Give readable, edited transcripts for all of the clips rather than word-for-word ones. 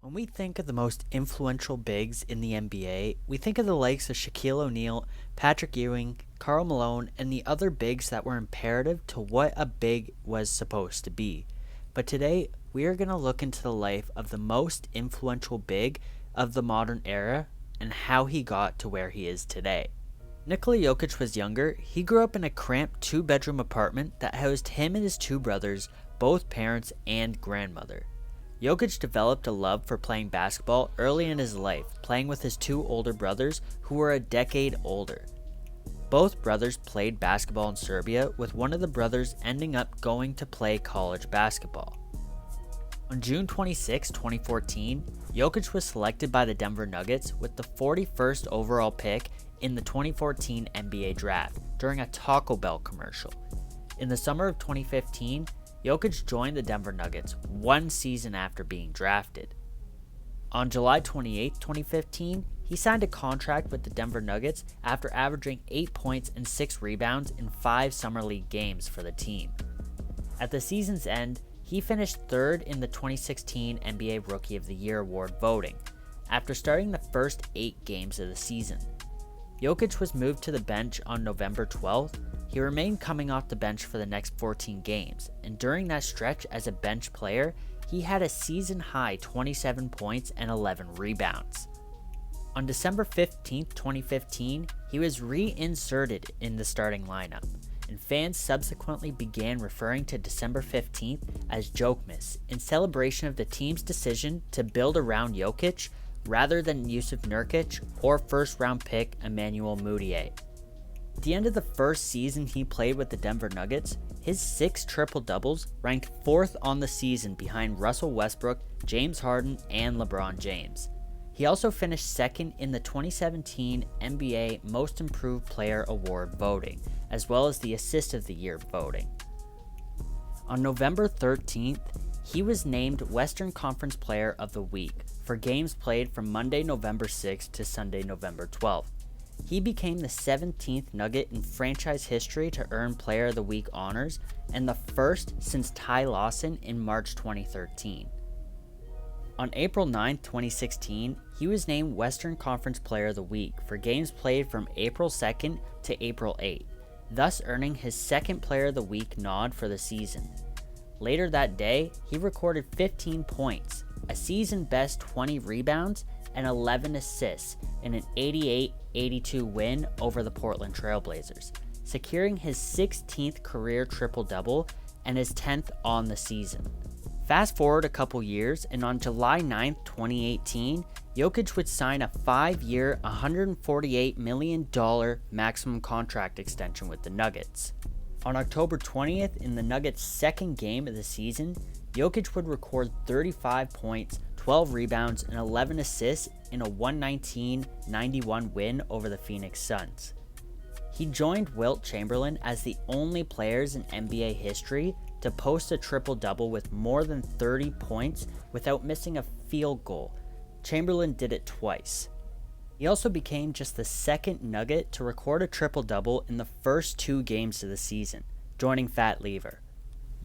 When we think of the most influential bigs in the NBA, we think of the likes of Shaquille O'Neal, Patrick Ewing, Karl Malone, and the other bigs that were imperative to what a big was supposed to be. But today, we are going to look into the life of the most influential big of the modern era and how he got to where he is today. Nikola Jokic was younger. He grew up in a cramped two-bedroom apartment that housed him and his two brothers, both parents, and grandmother. Jokic developed a love for playing basketball early in his life, playing with his two older brothers who were a decade older. Both brothers played basketball in Serbia, with one of the brothers ending up going to play college basketball. On June 26, 2014, Jokic was selected by the Denver Nuggets with the 41st overall pick in the 2014 NBA Draft during a Taco Bell commercial. In the summer of 2015, Jokic joined the Denver Nuggets 1 season after being drafted. On July 28, 2015, he signed a contract with the Denver Nuggets after averaging 8 points and 6 rebounds in 5 Summer League games for the team. At the season's end, he finished third in the 2016 NBA Rookie of the Year award voting, after starting the first 8 games of the season. Jokic was moved to the bench on November 12th. He remained coming off the bench for the next 14 games, and during that stretch as a bench player, he had a season-high 27 points and 11 rebounds. On December 15, 2015, he was reinserted in the starting lineup, and fans subsequently began referring to December 15th as Jokmas in celebration of the team's decision to build around Jokic rather than Jusuf Nurkic or first-round pick Emmanuel Mudiay. At the end of the first season he played with the Denver Nuggets, his 6 triple-doubles ranked 4th on the season behind Russell Westbrook, James Harden, and LeBron James. He also finished 2nd in the 2017 NBA Most Improved Player Award voting, as well as the Assist of the Year voting. On November 13th, he was named Western Conference Player of the Week for games played from Monday, November 6th to Sunday, November 12th. He became the 17th Nugget in franchise history to earn Player of the Week honors and the first since Ty Lawson in March 2013. On April 9, 2016, he was named Western Conference Player of the Week for games played from April 2nd to April 8th, thus earning his 2nd Player of the Week nod for the season. Later that day, he recorded 15 points, a season-best 20 rebounds, and 11 assists in an 88-82 win over the Portland Trail Blazers, securing his 16th career triple-double and his 10th on the season. Fast forward a couple years, and on July 9, 2018, Jokic would sign a 5-year, $148 million maximum contract extension with the Nuggets. On October 20th, in the Nuggets' second game of the season, Jokic would record 35 points, 12 rebounds, and 11 assists in a 119-91 win over the Phoenix Suns. He joined Wilt Chamberlain as the only players in NBA history to post a triple-double with more than 30 points without missing a field goal. Chamberlain did it twice. He also became just the 2nd Nugget to record a triple-double in the first 2 games of the season, joining Fat Lever.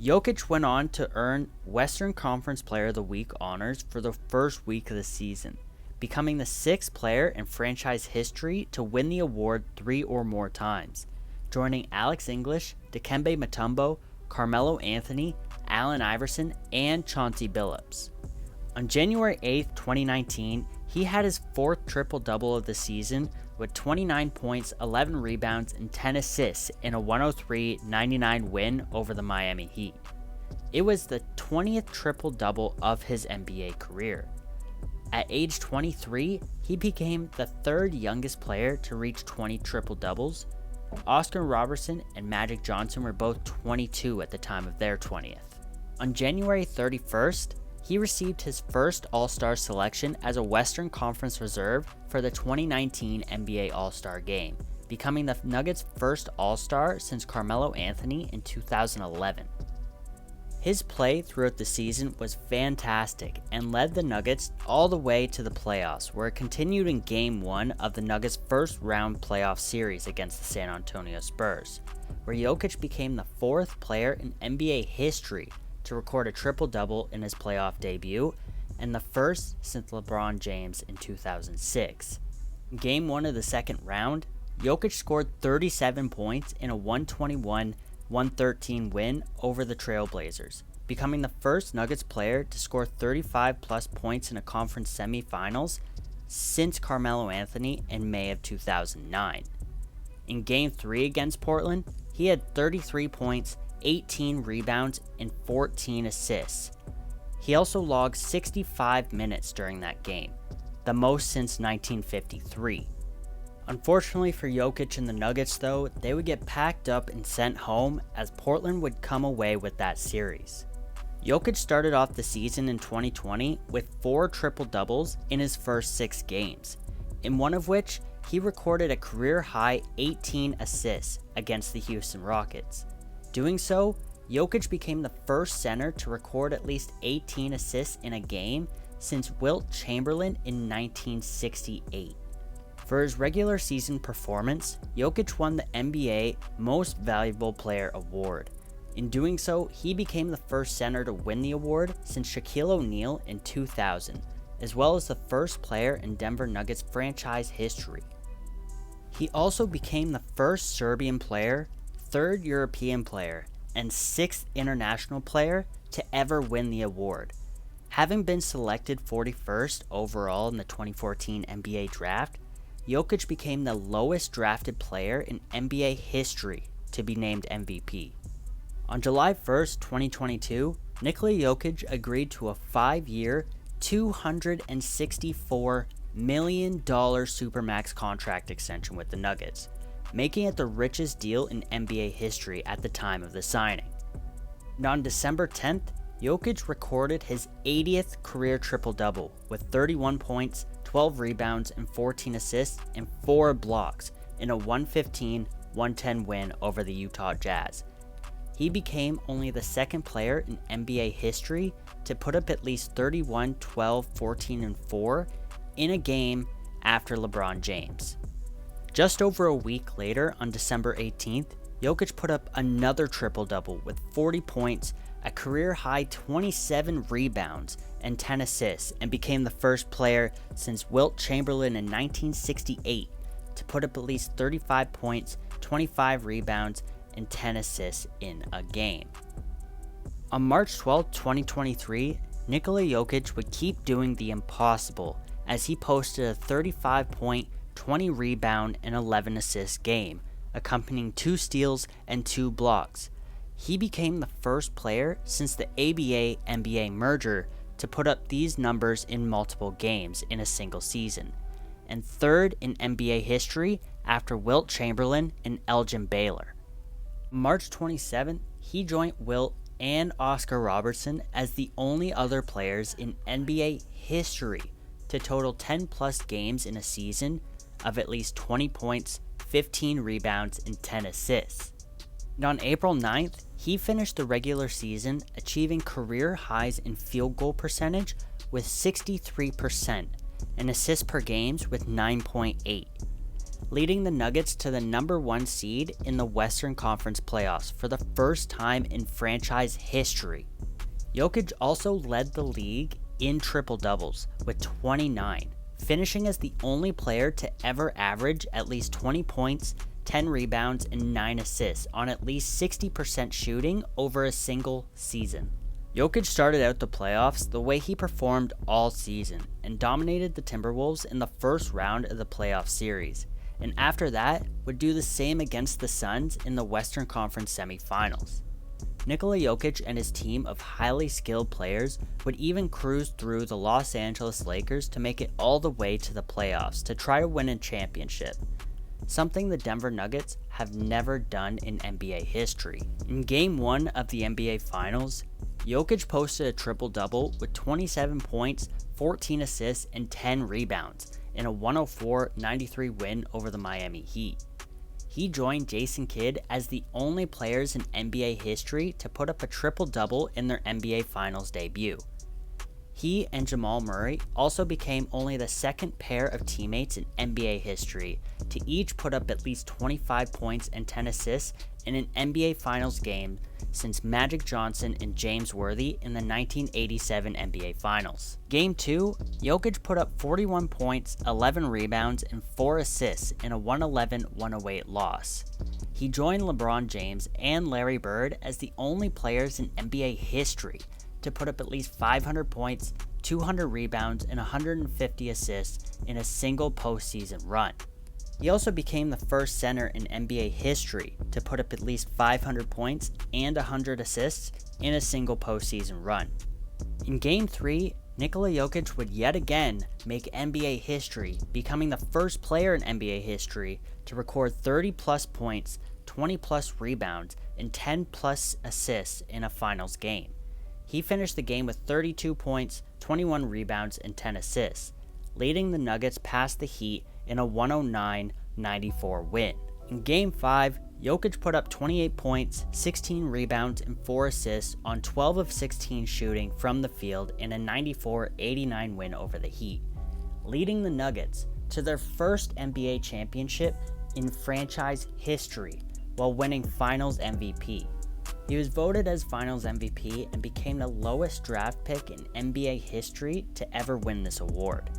Jokic went on to earn Western Conference Player of the Week honors for the first week of the season, becoming the 6th player in franchise history to win the award 3 or more times, joining Alex English, Dikembe Mutombo, Carmelo Anthony, Allen Iverson, and Chauncey Billups. On January 8, 2019, he had his 4th triple-double of the season with 29 points, 11 rebounds, and 10 assists in a 103-99 win over the Miami Heat. It was the 20th triple-double of his NBA career. At age 23, he became the 3rd youngest player to reach 20 triple-doubles. Oscar Robertson and Magic Johnson were both 22 at the time of their 20th. On January 31st, he received his first All-Star selection as a Western Conference reserve for the 2019 NBA All-Star Game, becoming the Nuggets' first All-Star since Carmelo Anthony in 2011. His play throughout the season was fantastic and led the Nuggets all the way to the playoffs, where it continued in Game 1 of the Nuggets' first-round playoff series against the San Antonio Spurs, where Jokic became the 4th player in NBA history to record a triple-double in his playoff debut, and the first since LeBron James in 2006. In Game 1 of the second round, Jokic scored 37 points in a 121-113 win over the Trailblazers, becoming the first Nuggets player to score 35-plus points in a conference semifinals since Carmelo Anthony in May of 2009. In Game 3 against Portland, he had 33 points, 18 rebounds, and 14 assists. He also logged 65 minutes during that game, the most since 1953. Unfortunately for Jokic and the Nuggets though, they would get packed up and sent home as Portland would come away with that series. Jokic started off the season in 2020 with 4 triple-doubles in his first 6 games, in one of which he recorded a career-high 18 assists against the Houston Rockets. Doing so, Jokic became the first center to record at least 18 assists in a game since Wilt Chamberlain in 1968. For his regular season performance, Jokic won the NBA Most Valuable Player award. In doing so, he became the first center to win the award since Shaquille O'Neal in 2000, as well as the first player in Denver Nuggets franchise history. He also became the first Serbian player, 3rd European player, and 6th international player to ever win the award. Having been selected 41st overall in the 2014 NBA draft, Jokic became the lowest drafted player in NBA history to be named MVP. On July 1st, 2022, Nikola Jokic agreed to a 5-year, $264 million Supermax contract extension with the Nuggets, making it the richest deal in NBA history at the time of the signing. And on December 10th, Jokic recorded his 80th career triple-double with 31 points, 12 rebounds, and 14 assists and 4 blocks in a 115-110 win over the Utah Jazz. He became only the second player in NBA history to put up at least 31, 12, 14, and 4 in a game after LeBron James. Just over a week later, on December 18th, Jokic put up another triple-double with 40 points, a career-high 27 rebounds, and 10 assists, and became the first player since Wilt Chamberlain in 1968 to put up at least 35 points, 25 rebounds, and 10 assists in a game. On March 12, 2023, Nikola Jokic would keep doing the impossible as he posted a 35-point, 20 rebound, and 11 assist game, accompanying 2 steals and 2 blocks. He became the first player since the ABA-NBA merger to put up these numbers in multiple games in a single season, and 3rd in NBA history after Wilt Chamberlain and Elgin Baylor. March 27th, he joined Wilt and Oscar Robertson as the only other players in NBA history to total 10-plus games in a season of at least 20 points, 15 rebounds, and 10 assists. And on April 9th, he finished the regular season achieving career highs in field goal percentage with 63% and assists per games with 9.8, leading the Nuggets to the number 1 seed in the Western Conference playoffs for the first time in franchise history. Jokic also led the league in triple-doubles with 29, finishing as the only player to ever average at least 20 points, 10 rebounds, and 9 assists on at least 60% shooting over a single season. Jokic started out the playoffs the way he performed all season and dominated the Timberwolves in the first round of the playoff series, and after that would do the same against the Suns in the Western Conference semifinals. Nikola Jokic and his team of highly skilled players would even cruise through the Los Angeles Lakers to make it all the way to the playoffs to try to win a championship, something the Denver Nuggets have never done in NBA history. In Game 1 of the NBA Finals, Jokic posted a triple-double with 27 points, 14 assists, and 10 rebounds in a 104-93 win over the Miami Heat. He joined Jason Kidd as the only players in NBA history to put up a triple-double in their NBA Finals debut. He and Jamal Murray also became only the second pair of teammates in NBA history to each put up at least 25 points and 10 assists in an NBA Finals game since Magic Johnson and James Worthy in the 1987 NBA Finals. Game 2, Jokic put up 41 points, 11 rebounds, and 4 assists in a 111-108 loss. He joined LeBron James and Larry Bird as the only players in NBA history to put up at least 500 points, 200 rebounds, and 150 assists in a single postseason run. He also became the first center in NBA history to put up at least 500 points and 100 assists in a single postseason run. In Game 3, Nikola Jokic would yet again make NBA history, becoming the first player in NBA history to record 30-plus points, 20-plus rebounds, and 10-plus assists in a finals game. He finished the game with 32 points, 21 rebounds, and 10 assists, leading the Nuggets past the Heat in a 109-94 win. In Game 5, Jokic put up 28 points, 16 rebounds, and 4 assists on 12 of 16 shooting from the field in a 94-89 win over the Heat, leading the Nuggets to their first NBA championship in franchise history while winning Finals MVP. He was voted as Finals MVP and became the lowest draft pick in NBA history to ever win this award.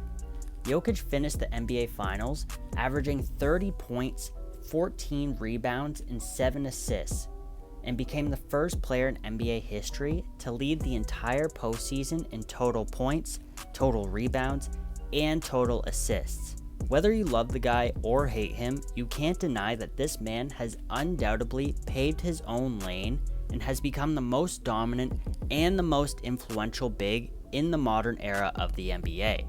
Jokic finished the NBA Finals averaging 30 points, 14 rebounds, and 7 assists, and became the first player in NBA history to lead the entire postseason in total points, total rebounds, and total assists. Whether you love the guy or hate him, you can't deny that this man has undoubtedly paved his own lane and has become the most dominant and the most influential big in the modern era of the NBA.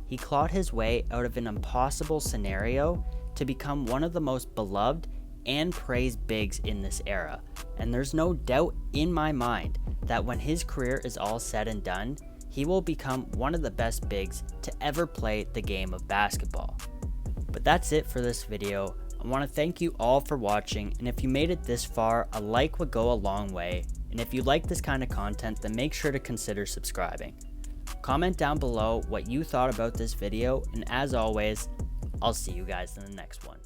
He clawed his way out of an impossible scenario to become one of the most beloved and praised bigs in this era, and there's no doubt in my mind that when his career is all said and done, he will become one of the best bigs to ever play the game of basketball. But that's it for this video. I want to thank you all for watching, and if you made it this far, a like would go a long way, and if you like this kind of content, then make sure to consider subscribing. Comment down below what you thought about this video, and as always, I'll see you guys in the next one.